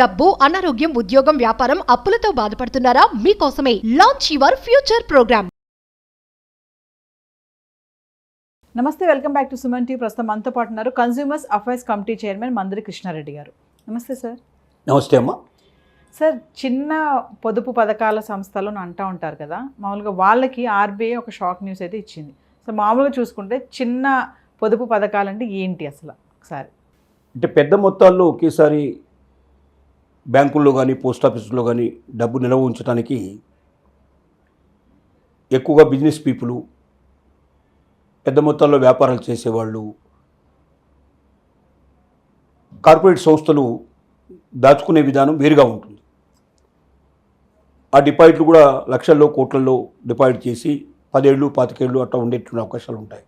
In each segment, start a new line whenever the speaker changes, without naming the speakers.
డబ్బు, అనారోగ్యం, ఉద్యోగం, వ్యాపారం, అప్పులతో బాధపడుతున్నారా? మీకోసమే లాంచ్ యువర్ ఫ్యూచర్ ప్రోగ్రామ్.
నమస్తే, welcome back to Suman TV. ప్రస్తుతం మనతో పాటు ఉన్నారు consumers affairs committee chairman Mandiri Krishna Reddy గారు. నమస్తే సార్.
నమస్తే అమ్మా.
సార్, చిన్న పొదుపు పథకాల సంస్థలను అంటూ ఉంటారు కదా, మామూలుగా వాళ్ళకి ఆర్బీఐ ఒక షాక్ న్యూస్ అయితే ఇచ్చింది. సో మామూలుగా చూసుకుంటే చిన్న పొదుపు పథకాలంటే ఏంటి అసలు ఒకసారి?
అంటే పెద్ద మొత్తాల్లో ఒకేసారి బ్యాంకుల్లో కానీ పోస్ట్ ఆఫీసులో కానీ డబ్బు నిల్వ ఉంచడానికి ఎక్కువగా బిజినెస్ పీపుల్, పెద్ద మొత్తాల్లో వ్యాపారాలు చేసేవాళ్ళు, కార్పొరేట్ సంస్థలు దాచుకునే విధానం వేరుగా ఉంటుంది. ఆ డిపాజిట్లు కూడా లక్షల్లో కోట్లలో డిపాజిట్ చేసి 10 ఏళ్ళు 25 ఏళ్ళు అట్లా ఉండేటువంటి అవకాశాలు ఉంటాయి.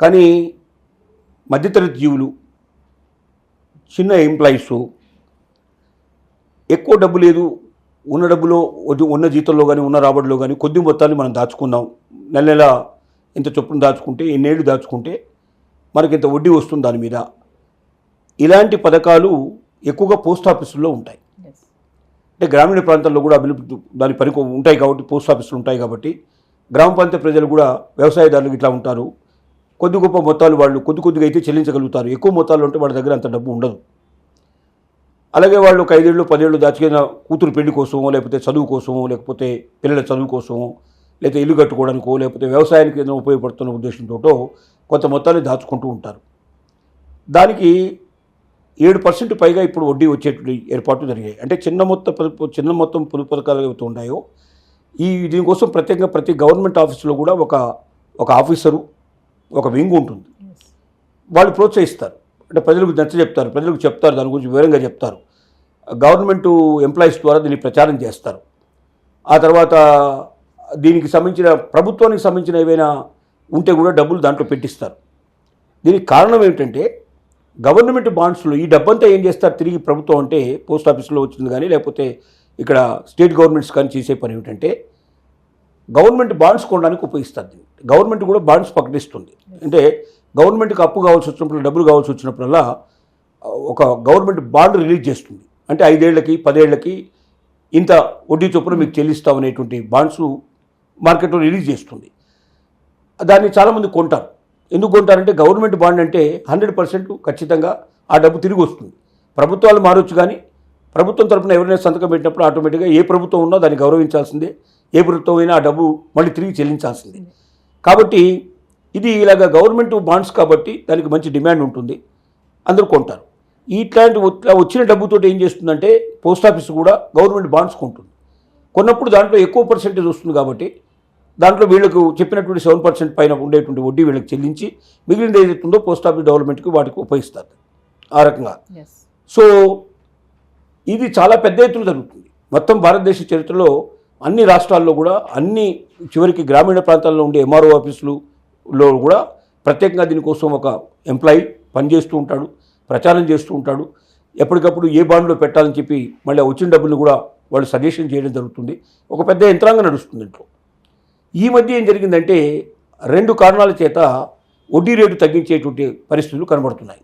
కానీ మధ్యతరగతి జీవులు, చిన్న ఎంప్లాయీస్, ఎక్కువ డబ్బు లేదు, ఉన్న డబ్బులో ఉన్న జీతంలో కానీ ఉన్న రాబడిలో కానీ కొద్ది మొత్తాన్ని మనం దాచుకున్నాం, నెల నెల ఇంత చొప్పున దాచుకుంటే, ఎన్నేళ్ళు దాచుకుంటే మనకి ఇంత వడ్డీ వస్తుంది దాని మీద, ఇలాంటి పథకాలు ఎక్కువగా పోస్ట్ ఆఫీసుల్లో ఉంటాయి. అంటే గ్రామీణ ప్రాంతాల్లో కూడా దాని పని ఉంటాయి కాబట్టి, పోస్ట్ ఆఫీసులు ఉంటాయి కాబట్టి గ్రామ ప్రాంత ప్రజలు కూడా, వ్యవసాయదారులు ఇట్లా ఉంటారు, కొద్ది గొప్ప మొత్తాలు వాళ్ళు కొద్దిగా అయితే చెల్లించగలుగుతారు. ఎక్కువ మొత్తాలు ఉంటే వాళ్ళ దగ్గర అంత డబ్బు ఉండదు. అలాగే వాళ్ళు ఒక 5 ఏళ్ళు 10 ఏళ్ళు దాచుకున్న కూతురు పెళ్లి కోసమో, లేకపోతే చదువు కోసమో, లేకపోతే పిల్లల చదువు కోసమో, లేకపోతే ఇల్లు కట్టుకోవడానికో, లేకపోతే వ్యవసాయానికి ఏదైనా ఉపయోగపడుతున్న ఉద్దేశంతో కొంత మొత్తాన్ని దాచుకుంటూ ఉంటారు. దానికి 7% పైగా ఇప్పుడు వడ్డీ వచ్చేటువంటి ఏర్పాట్లు జరిగాయి. అంటే చిన్న మొత్తం పొదుపు పథకాలు ఏవైతే ఉన్నాయో దీనికోసం ప్రత్యేకంగా ప్రతి గవర్నమెంట్ ఆఫీసులో కూడా ఒక ఆఫీసరు, ఒక వింగ్ ఉంటుంది. వాళ్ళు ప్రోత్సహిస్తారు. అంటే ప్రజలకు చెప్తారు, ప్రజలకు చెప్తారు, దాని గురించి వివరంగా చెప్తారు. గవర్నమెంట్ ఎంప్లాయీస్ ద్వారా దీన్ని ప్రచారం చేస్తారు. ఆ తర్వాత దీనికి సంబంధించిన ప్రభుత్వానికి సంబంధించిన ఏవైనా ఉంటే కూడా డబ్బులు దాంట్లో పెట్టిస్తారు. దీనికి కారణం ఏమిటంటే, గవర్నమెంట్ బాండ్స్లో ఈ డబ్బంతా ఏం చేస్తారు తిరిగి ప్రభుత్వం అంటే, పోస్ట్ ఆఫీసులో వచ్చింది కానీ లేకపోతే ఇక్కడ స్టేట్ గవర్నమెంట్స్ కానీ చేసే పని ఏమిటంటే, గవర్నమెంట్ బాండ్స్ కొనడానికి ఉపయోగిస్తుంది. గవర్నమెంట్ కూడా బాండ్స్ ప్రకటిస్తుంది. అంటే గవర్నమెంట్కి అప్పు కావాల్సి వచ్చినప్పుడు, డబ్బులు కావాల్సి వచ్చినప్పుడల్లా ఒక గవర్నమెంట్ బాండ్ రిలీజ్ చేస్తుంది. అంటే 5 ఏళ్లకి 10 ఏళ్లకి ఇంత వడ్డీ చొప్పున మీకు చెల్లిస్తామనేటువంటి బాండ్స్ మార్కెట్లో రిలీజ్ చేస్తుంది. దాన్ని చాలామంది కొంటారు. ఎందుకు కొంటారంటే, గవర్నమెంట్ బాండ్ అంటే 100% ఖచ్చితంగా ఆ డబ్బు తిరిగి వస్తుంది. ప్రభుత్వాలు మారొచ్చు కానీ ప్రభుత్వం తరఫున ఎవరైనా సంతకం పెట్టినప్పుడు ఆటోమేటిక్గా ఏ ప్రభుత్వం ఉన్నా దాన్ని గౌరవించాల్సిందే, ఏ ప్రభుత్వం అయినా ఆ డబ్బు మళ్ళీ తిరిగి చెల్లించాల్సిందే. కాబట్టి ఇది ఇలాగ గవర్నమెంట్ బాండ్స్ కాబట్టి దానికి మంచి డిమాండ్ ఉంటుంది, అందరూ కొంటారు. ఇట్లాంటి వచ్చిన డబ్బుతో ఏం చేస్తుందంటే, పోస్ట్ ఆఫీస్ కూడా గవర్నమెంట్ బాండ్స్ కొంటుంది. కొన్నప్పుడు దాంట్లో ఎక్కువ పర్సెంటేజ్ వస్తుంది కాబట్టి దాంట్లో వీళ్ళకు చెప్పినటువంటి 7% పైన ఉండేటువంటి వడ్డీ వీళ్ళకి చెల్లించి మిగిలిన ఏదైతుందో పోస్ట్ ఆఫీస్ డెవలప్మెంట్కి వాటికి ఉపయోగిస్తారు. ఆ రకంగా సో ఇది చాలా పెద్ద ఎత్తున జరుగుతుంది. మొత్తం భారతదేశ చరిత్రలో అన్ని రాష్ట్రాల్లో కూడా, అన్ని చివరికి గ్రామీణ ప్రాంతాల్లో ఉండే ఎంఆర్ఓ ఆఫీసులలో కూడా ప్రత్యేకంగా దీనికోసం ఒక ఎంప్లాయీ పనిచేస్తూ ఉంటాడు, ప్రచారం చేస్తూ ఉంటాడు. ఎప్పటికప్పుడు ఏ బాండ్లో పెట్టాలని చెప్పి మళ్ళీ వచ్చిన డబ్బులు కూడా వాళ్ళు సజెషన్ చేయడం జరుగుతుంది. ఒక పెద్ద యంత్రాంగం నడుస్తుంది ఇంట్లో. ఈ మధ్య ఏం జరిగిందంటే, 2 కారణాల చేత వడ్డీ రేటు తగ్గించేటువంటి పరిస్థితులు కనబడుతున్నాయి.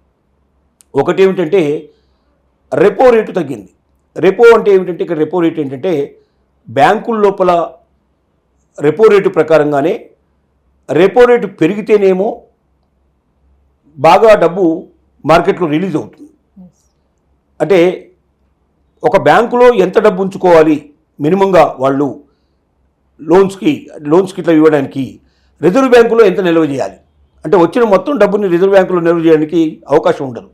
ఒకటి ఏమిటంటే, రెపో రేటు తగ్గింది. రెపో అంటే ఏమిటంటే, ఇక్కడ రెపో రేటు ఏంటంటే, బ్యాంకుల లోపల రెపో రేటు ప్రకారంగానే రెపో రేటు పెరిగితేనేమో బాగా డబ్బు మార్కెట్లో రిలీజ్ అవుతుంది. అంటే ఒక బ్యాంకులో ఎంత డబ్బు ఉంచుకోవాలి మినిమంగా వాళ్ళు లోన్స్కి ఇట్లా ఇవ్వడానికి, రిజర్వ్ బ్యాంకులో ఎంత నిల్వ చేయాలి, అంటే వచ్చిన మొత్తం డబ్బుని రిజర్వ్ బ్యాంకులో నిల్వ చేయడానికి అవకాశం ఉండదు.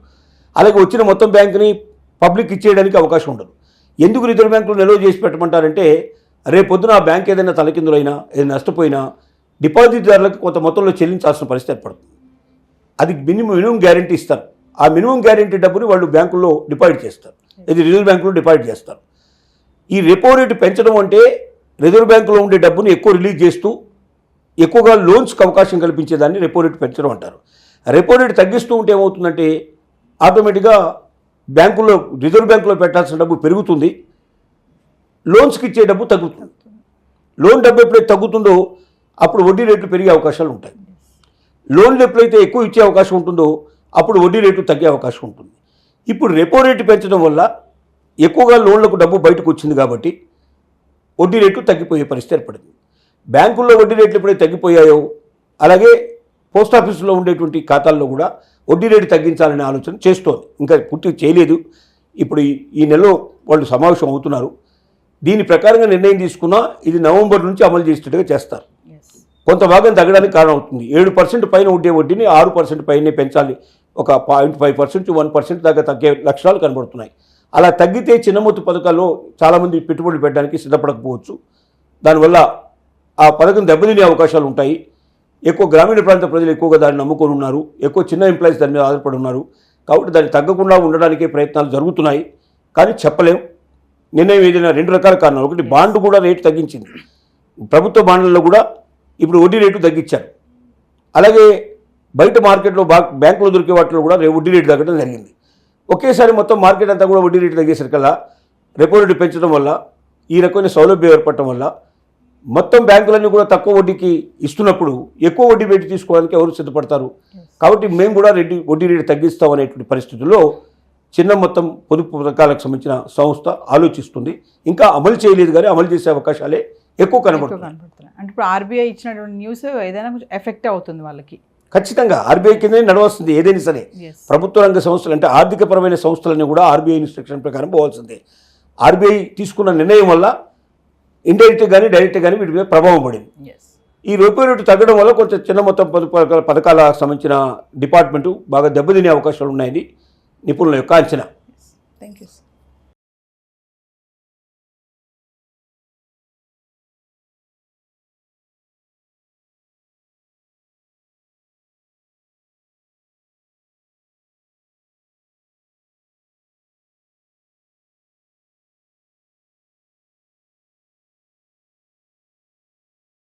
అలాగే వచ్చిన మొత్తం బ్యాంకుని పబ్లిక్ ఇచ్చేయడానికి అవకాశం ఉండదు. ఎందుకు రిజర్వ్ బ్యాంకులో నిల్వ చేసి పెట్టమంటారంటే, రేపొద్దున ఆ బ్యాంక్ ఏదైనా తలకిందులైనా, ఏదైనా నష్టపోయినా డిపాజిట్దారులకు కొంత మొత్తంలో చెల్లించాల్సిన పరిస్థితి ఏర్పడుతుంది. అది మినిమం గ్యారెంటీ ఇస్తారు. ఆ మినిమం గ్యారెంటీ డబ్బుని వాళ్ళు బ్యాంకుల్లో డిపాజిట్ చేస్తారు, ఇది రిజర్వ్ బ్యాంకులో డిపాజిట్ చేస్తారు. ఈ రెపో రేటు పెంచడం అంటే, రిజర్వ్ బ్యాంకులో ఉండే డబ్బుని ఎక్కువ రిలీజ్ చేస్తూ ఎక్కువగా లోన్స్కి అవకాశం కల్పించేదాన్ని రెపో రేటు పెంచడం అంటారు. రెపో రేటు తగ్గిస్తూ ఉంటే ఏమవుతుందంటే, ఆటోమేటిక్గా బ్యాంకుల్లో, రిజర్వ్ బ్యాంకులో పెట్టాల్సిన డబ్బు పెరుగుతుంది, లోన్స్కి ఇచ్చే డబ్బు తగ్గుతుంది. లోన్ డబ్బు ఎప్పుడైతే తగ్గుతుందో అప్పుడు వడ్డీ రేట్లు పెరిగే అవకాశాలు ఉంటాయి. లోన్లు ఎప్పుడైతే ఎక్కువ ఇచ్చే అవకాశం ఉంటుందో అప్పుడు వడ్డీ రేటు తగ్గే అవకాశం ఉంటుంది. ఇప్పుడు రెపో రేటు పెంచడం వల్ల ఎక్కువగా లోన్లకు డబ్బు బయటకు వచ్చింది కాబట్టి వడ్డీ రేట్లు తగ్గిపోయే పరిస్థితి ఏర్పడింది. బ్యాంకుల్లో వడ్డీ రేట్లు ఎప్పుడైతే తగ్గిపోయాయో అలాగే పోస్ట్ ఆఫీసులో ఉండేటువంటి ఖాతాల్లో కూడా వడ్డీ రేటు తగ్గించాలనే ఆలోచన చేస్తోంది. ఇంకా పూర్తి చేయలేదు. ఇప్పుడు ఈ నెలలో వాళ్ళు సమావేశం అవుతున్నారు. దీని ప్రకారంగా నిర్ణయం తీసుకున్నా ఇది నవంబర్ నుంచి అమలు చేసేట్టుగా చేస్తారు. కొంత భాగం తగ్గడానికి కారణం అవుతుంది. 7% పైన ఉండే వడ్డీని 6% పైనే పెంచాలి. ఒక 0.5% 1% దాకా తగ్గే లక్షణాలు కనబడుతున్నాయి. అలా తగ్గితే చిన్న మొత్తం పథకాల్లో చాలామంది పెట్టుబడులు పెట్టడానికి సిద్ధపడకపోవచ్చు. దానివల్ల ఆ పథకం దెబ్బతినే అవకాశాలు ఉంటాయి. ఎక్కువ గ్రామీణ ప్రాంత ప్రజలు ఎక్కువగా దాన్ని నమ్ముకొని ఉన్నారు. ఎక్కువ చిన్న ఎంప్లాయీస్ దాని మీద ఆధారపడి ఉన్నారు. కాబట్టి దాన్ని తగ్గకుండా ఉండడానికే ప్రయత్నాలు జరుగుతున్నాయి. కానీ చెప్పలేం. నిర్ణయం ఏదైనా 2 రకాల కారణాలు. ఒకటి, బాండ్ కూడా రేటు తగ్గించింది. ప్రభుత్వ బాండ్లలో కూడా ఇప్పుడు వడ్డీ రేటు తగ్గించారు. అలాగే బయట మార్కెట్లో బ్యాంకులో దొరికే వాటిలో కూడా వడ్డీ రేటు తగ్గడం జరిగింది. ఒకేసారి మొత్తం మార్కెట్ అంతా కూడా వడ్డీ రేటు తగ్గేసరికల్లా రెపో రేటు పెంచడం వల్ల ఈ రకమైన సౌలభ్యం ఏర్పడటం వల్ల మొత్తం బ్యాంకులన్నీ కూడా తక్కువ వడ్డీకి ఇస్తున్నప్పుడు ఎక్కువ వడ్డీ పెట్టి తీసుకోవడానికి ఎవరు సిద్ధపడతారు? కాబట్టి మేము కూడా వడ్డీ రేటు తగ్గిస్తాం అనేటువంటి పరిస్థితుల్లో చిన్న మొత్తం పొదుపు పథకాలకు సంబంధించిన సంస్థ ఆలోచిస్తుంది. ఇంకా అమలు చేయలేదు, కానీ అమలు చేసే అవకాశాలే ఎక్కువ కనబడుతున్నాయి.
అంటే ఇప్పుడు ఆర్బీఐ ఇచ్చినటువంటి న్యూస్ ఏదైనా కొంచెం ఎఫెక్ట్ అవుతుంది వాళ్ళకి.
ఖచ్చితంగా ఆర్బీఐ కిందనే నడవస్తుంది ఏదైనా సరే. ప్రభుత్వ రంగ సంస్థలు అంటే ఆర్థికపరమైన సంస్థలన్నీ కూడా ఆర్బీఐ ఇన్స్ట్రక్షన్ ప్రకారం పోవాల్సిందే. ఆర్బీఐ తీసుకున్న నిర్ణయం వల్ల ఇండైరెక్ట్ కానీ డైరెక్ట్ కానీ వీటి మీద ప్రభావం పడింది. ఈ రెపో రేటు తగ్గడం వల్ల కొంచెం చిన్న మొత్తం పొదుపు పథకాలకు సంబంధించిన డిపార్ట్మెంటు బాగా దెబ్బతినే అవకాశాలు ఉన్నాయని నిపుణుల యొక్క అంచనా.
Thank you.